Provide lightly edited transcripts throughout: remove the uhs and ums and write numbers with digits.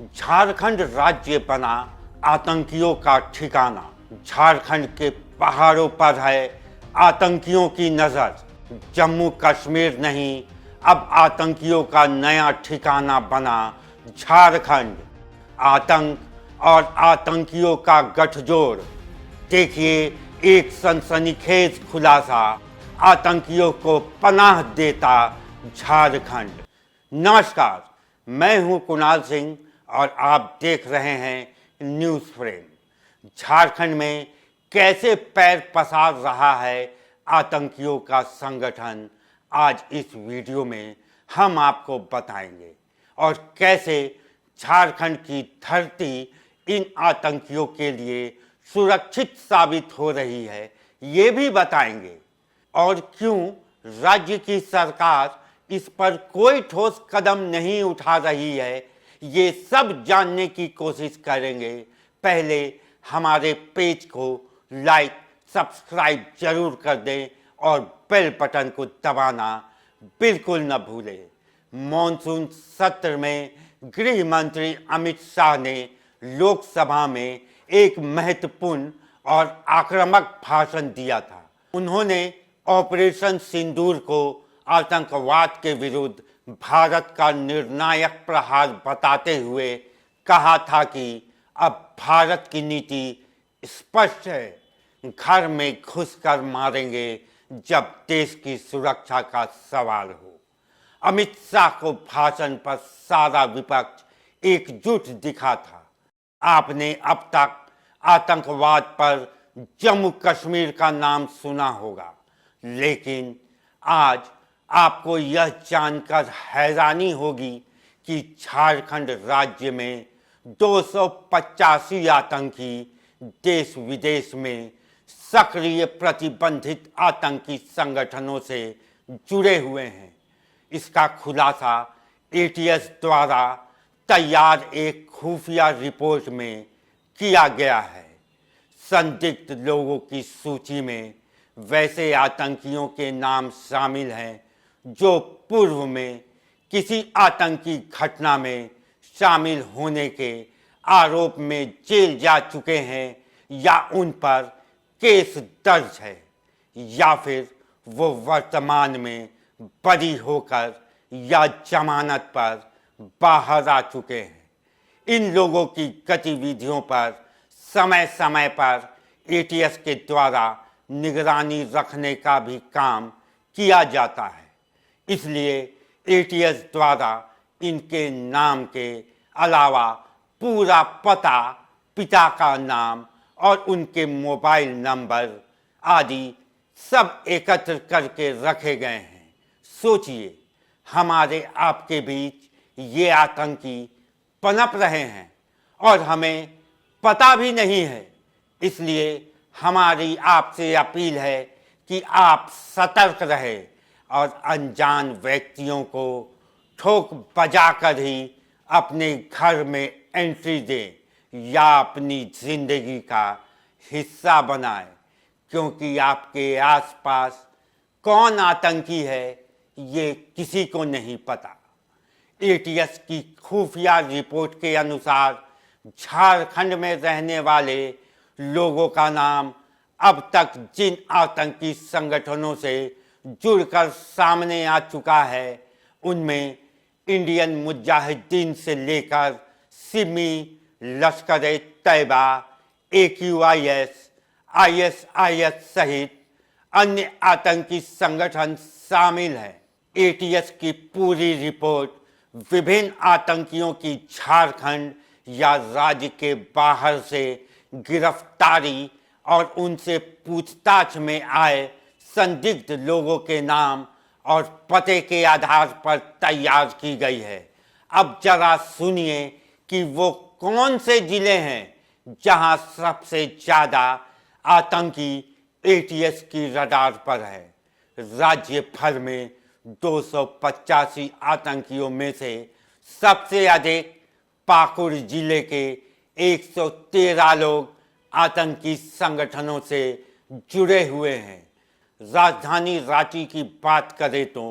झारखंड राज्य बना आतंकियों का ठिकाना। झारखंड के पहाड़ों पर है आतंकियों की नजर। जम्मू कश्मीर नहीं, अब आतंकियों का नया ठिकाना बना झारखंड। आतंक और आतंकियों का गठजोड़। देखिए एक सनसनीखेज खुलासा, आतंकियों को पनाह देता झारखंड। नमस्कार, मैं हूं कुणाल सिंह और आप देख रहे हैं न्यूज़ फ्रेम। झारखंड में कैसे पैर पसार रहा है आतंकियों का संगठन, आज इस वीडियो में हम आपको बताएंगे। और कैसे झारखंड की धरती इन आतंकियों के लिए सुरक्षित साबित हो रही है, ये भी बताएंगे। और क्यों राज्य की सरकार इस पर कोई ठोस कदम नहीं उठा रही है, ये सब जानने की कोशिश करेंगे। पहले हमारे पेज को लाइक सब्सक्राइब जरूर कर दें और बेल बटन को दबाना बिल्कुल न भूलें। मॉनसून सत्र में गृह मंत्री अमित शाह ने लोकसभा में एक महत्वपूर्ण और आक्रामक भाषण दिया था। उन्होंने ऑपरेशन सिंदूर को आतंकवाद के विरुद्ध भारत का निर्णायक प्रहार बताते हुए कहा था कि अब भारत की नीति स्पष्ट है, घर में घुसकर मारेंगे जब देश की सुरक्षा का सवाल हो। अमित शाह को भाषण पर सारा विपक्ष एकजुट दिखा था। आपने अब तक आतंकवाद पर जम्मू कश्मीर का नाम सुना होगा, लेकिन आज आपको यह जानकर हैरानी होगी कि झारखंड राज्य में 285 आतंकी देश विदेश में सक्रिय प्रतिबंधित आतंकी संगठनों से जुड़े हुए हैं। इसका खुलासा एटीएस द्वारा तैयार एक खुफिया रिपोर्ट में किया गया है। संदिग्ध लोगों की सूची में वैसे आतंकियों के नाम शामिल हैं जो पूर्व में किसी आतंकी घटना में शामिल होने के आरोप में जेल जा चुके हैं, या उन पर केस दर्ज है, या फिर वो वर्तमान में बरी होकर या जमानत पर बाहर आ चुके हैं। इन लोगों की गतिविधियों पर समय समय पर एटीएस के द्वारा निगरानी रखने का भी काम किया जाता है। इसलिए एटीएस द्वारा इनके नाम के अलावा पूरा पता, पिता का नाम और उनके मोबाइल नंबर आदि सब एकत्र करके रखे गए हैं। सोचिए, हमारे आपके बीच ये आतंकी पनप रहे हैं और हमें पता भी नहीं है। इसलिए हमारी आपसे अपील है कि आप सतर्क रहें और अनजान व्यक्तियों को ठोक बजाकर ही अपने घर में एंट्री दें या अपनी जिंदगी का हिस्सा बनाएं, क्योंकि आपके आसपास कौन आतंकी है ये किसी को नहीं पता। एटीएस की खुफिया रिपोर्ट के अनुसार झारखंड में रहने वाले लोगों का नाम अब तक जिन आतंकी संगठनों से जुड़कर सामने आ चुका है, उनमें इंडियन मुजाहिदीन से लेकर सिमी, लश्कर-ए-तैयबा, AQIS, ISIS सहित अन्य आतंकी संगठन शामिल हैं। एटीएस की पूरी रिपोर्ट विभिन्न आतंकियों की झारखंड या राज्य के बाहर से गिरफ्तारी और उनसे पूछताछ में आए संदिग्ध लोगों के नाम और पते के आधार पर तैयार की गई है। अब जरा सुनिए कि वो कौन से जिले हैं जहां सबसे ज्यादा आतंकी एटीएस की रडार पर है। राज्य भर में 285 आतंकियों में से सबसे अधिक पाकुड़ जिले के 113 लोग आतंकी संगठनों से जुड़े हुए हैं। राजधानी रांची की बात करें तो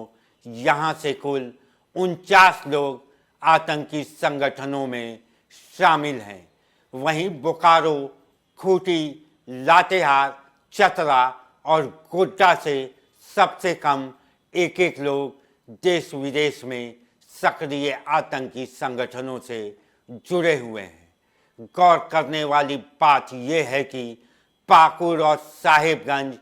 यहाँ से कुल 49 लोग आतंकी संगठनों में शामिल हैं। वहीं बोकारो, खूंटी, लातेहार, चतरा और गोड्डा से सबसे कम एक एक लोग देश विदेश में सक्रिय आतंकी संगठनों से जुड़े हुए हैं। गौर करने वाली बात यह है कि पाकुड़ और साहिबगंज,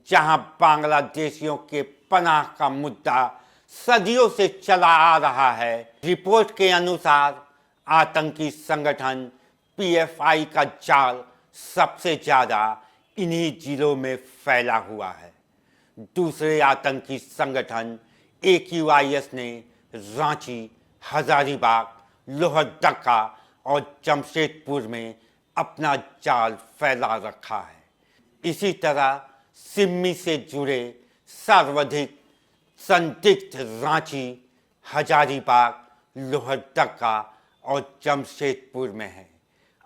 जहां बांग्लादेशियों के पनाह का मुद्दा सदियों से चला आ रहा है, रिपोर्ट के अनुसार आतंकी संगठन पीएफआई का जाल सबसे ज्यादा इन्हीं जिलों में फैला हुआ है। दूसरे आतंकी संगठन AQIS ने रांची, हजारीबाग, लोहरदगा और जमशेदपुर में अपना जाल फैला रखा है। इसी तरह सिम्मी से जुड़े सर्वाधिक संदिग्ध रांची, हजारीबाग, लोहरदगा और जमशेदपुर में है।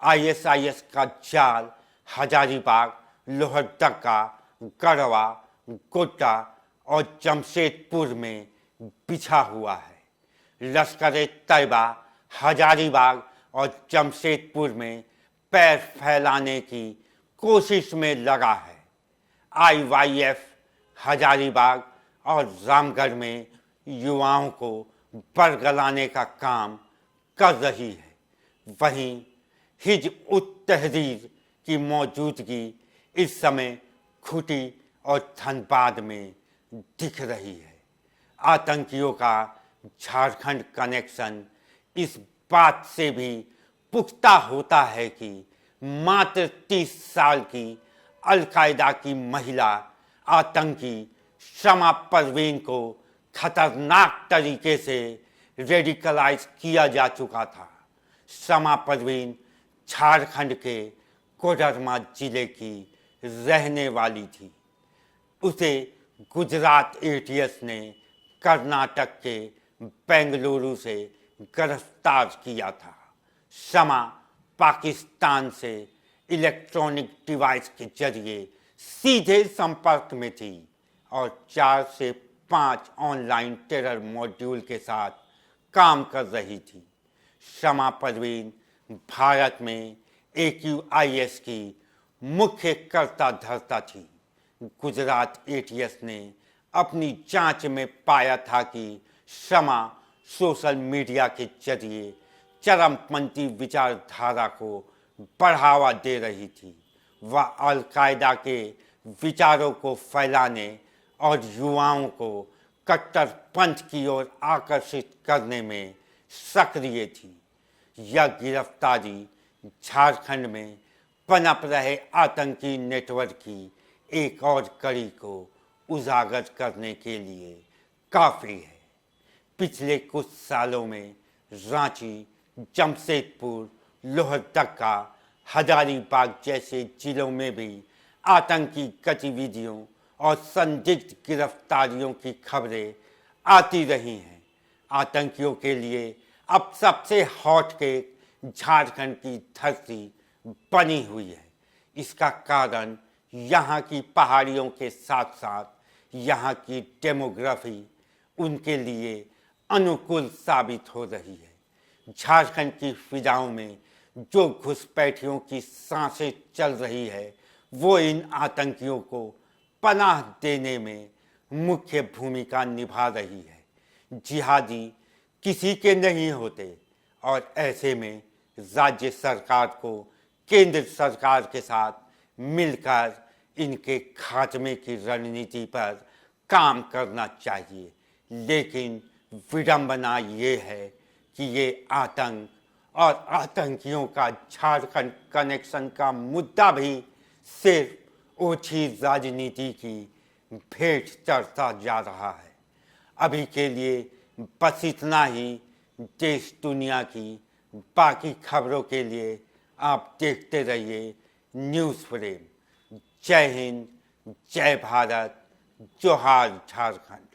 ISIS का जाल हजारीबाग, लोहरदगा, गढ़वा, गोड्डा और जमशेदपुर में बिछा हुआ है। लश्कर-ए-तैयबा हजारीबाग और जमशेदपुर में पैर फैलाने की कोशिश में लगा है। IYF हजारीबाग और रामगढ़ में युवाओं को बरगलाने का काम कर रही है। वहीं हिजबुल तहरीर की मौजूदगी इस समय खूंटी और धनबाद में दिख रही है। आतंकियों का झारखंड कनेक्शन इस बात से भी पुख्ता होता है कि मात्र 30 साल की अलकायदा की महिला आतंकी शमा परवीन को खतरनाक तरीके से रेडिकलाइज किया जा चुका था। शमा परवीन झारखंड के कोडरमा जिले की रहने वाली थी। उसे गुजरात ATS ने कर्नाटक के बेंगलुरु से गिरफ्तार किया था। शमा पाकिस्तान से इलेक्ट्रॉनिक डिवाइस के जरिए सीधे संपर्क में थी और 4 से 5 ऑनलाइन टेरर मॉड्यूल के साथ काम कर रही थी। शमा परवीन भारत में AQIS की मुख्य कर्ता धर्ता थी। गुजरात ATS ने अपनी जांच में पाया था कि शमा सोशल मीडिया के जरिए चरमपंथी विचारधारा को बढ़ावा दे रही थी। वह अलकायदा के विचारों को फैलाने और युवाओं को कट्टरपंथ की ओर आकर्षित करने में सक्रिय थी। यह गिरफ्तारी झारखंड में पनप रहे आतंकी नेटवर्क की एक और कड़ी को उजागर करने के लिए काफ़ी है। पिछले कुछ सालों में रांची, जमशेदपुर, लोहरदगा, हजारीबाग जैसे जिलों में भी आतंकी गतिविधियों और संदिग्ध गिरफ्तारियों की खबरें आती रही हैं। आतंकियों के लिए अब सबसे हॉट केक झारखंड की धरती बनी हुई है। इसका कारण यहाँ की पहाड़ियों के साथ साथ यहाँ की डेमोग्राफी उनके लिए अनुकूल साबित हो रही है। झारखंड की फिजाओं में जो घुसपैठियों की सांसें चल रही है, वो इन आतंकियों को पनाह देने में मुख्य भूमिका निभा रही है। जिहादी किसी के नहीं होते और ऐसे में राज्य सरकार को केंद्र सरकार के साथ मिलकर इनके खात्मे की रणनीति पर काम करना चाहिए। लेकिन विडंबना ये है कि ये आतंक और आतंकियों का झारखंड कनेक्शन का मुद्दा भी सिर्फ ओछी राजनीति की भेंट चढ़ता जा रहा है। अभी के लिए बस इतना ही। देश दुनिया की बाकी खबरों के लिए आप देखते रहिए न्यूज़ फ्रेम। जय हिंद, जय भारत, जोहार झारखंड।